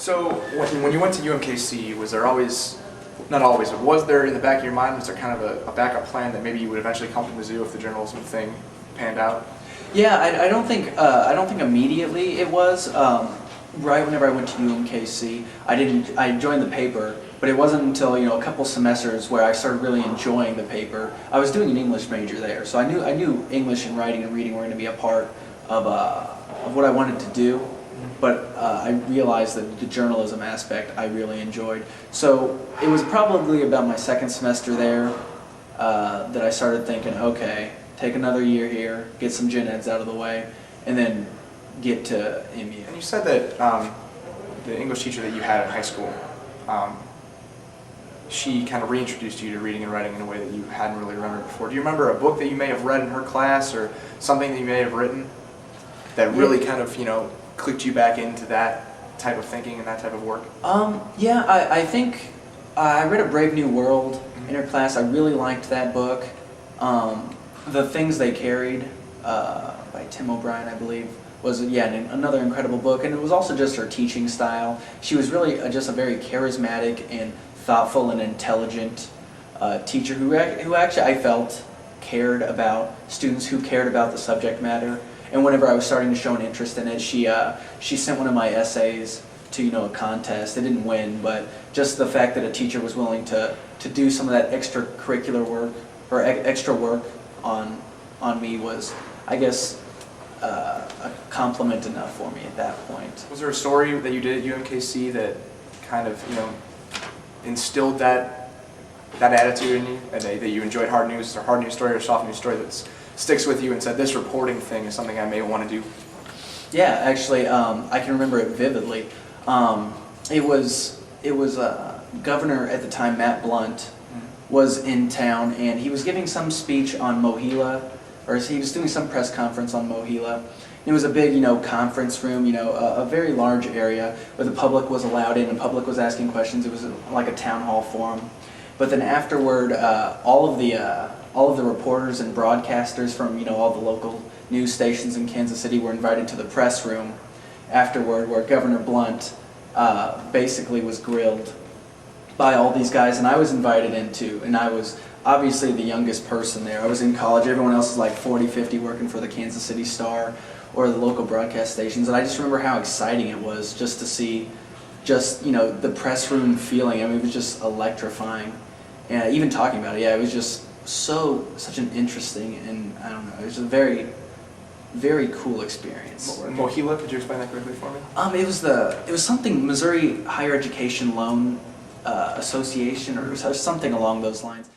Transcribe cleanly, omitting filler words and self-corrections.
So when you went to UMKC, was there always, not always, but was there in the back of your mind, was there kind of a backup plan that maybe you would eventually come to Mizzou if the journalism thing panned out? Yeah, I don't think immediately it was. Right whenever I went to UMKC, I joined the paper, but it wasn't until a couple semesters where I started really enjoying the paper. I was doing an English major there, so I knew English and writing and reading were going to be a part of what I wanted to do. But I realized that the journalism aspect I really enjoyed. So it was probably about my second semester there that I started thinking, okay, take another year here, get some gen eds out of the way, and then get to MU. And you said that the English teacher that you had in high school, she kind of reintroduced you to reading and writing in a way that you hadn't really remembered before. Do you remember a book that you may have read in her class or something that you may have written that really kind of, clicked you back into that type of thinking and that type of work? Yeah, I think I read A Brave New World in her class. I really liked that book. The Things They Carried by Tim O'Brien, I believe, was another incredible book. And it was also just her teaching style. She was really just a very charismatic and thoughtful and intelligent teacher who actually I felt cared about students, who cared about the subject matter. And whenever I was starting to show an interest in it, she sent one of my essays to a contest. It didn't win, but just the fact that a teacher was willing to do some of that extracurricular work or extra work on me was, I guess, a compliment enough for me at that point. Was there a story that you did at UMKC that kind of instilled that attitude in you, that you enjoyed hard news, or hard news story or soft news story that sticks with you and said, this reporting thing is something I may want to do? Yeah, actually, I can remember it vividly. It was Governor at the time, Matt Blunt, was in town, and he was giving some speech on MOHELA, or he was doing some press conference on MOHELA. It was a big, conference room, a very large area where the public was allowed in, and the public was asking questions. It was like a town hall forum. But then afterward, all of the reporters and broadcasters from all the local news stations in Kansas City were invited to the press room afterward, where Governor Blunt basically was grilled by all these guys, and I was invited in too. And I was obviously the youngest person there. I was in college. Everyone else was like 40, 50 working for the Kansas City Star or the local broadcast stations. And I just remember how exciting it was just to see the press room feeling. I mean, it was just electrifying. And even talking about it, it was just such an interesting and, I don't know, it was a very, very cool experience. MOHELA, could you explain that quickly for me? It was something, Missouri Higher Education Loan Association or something along those lines.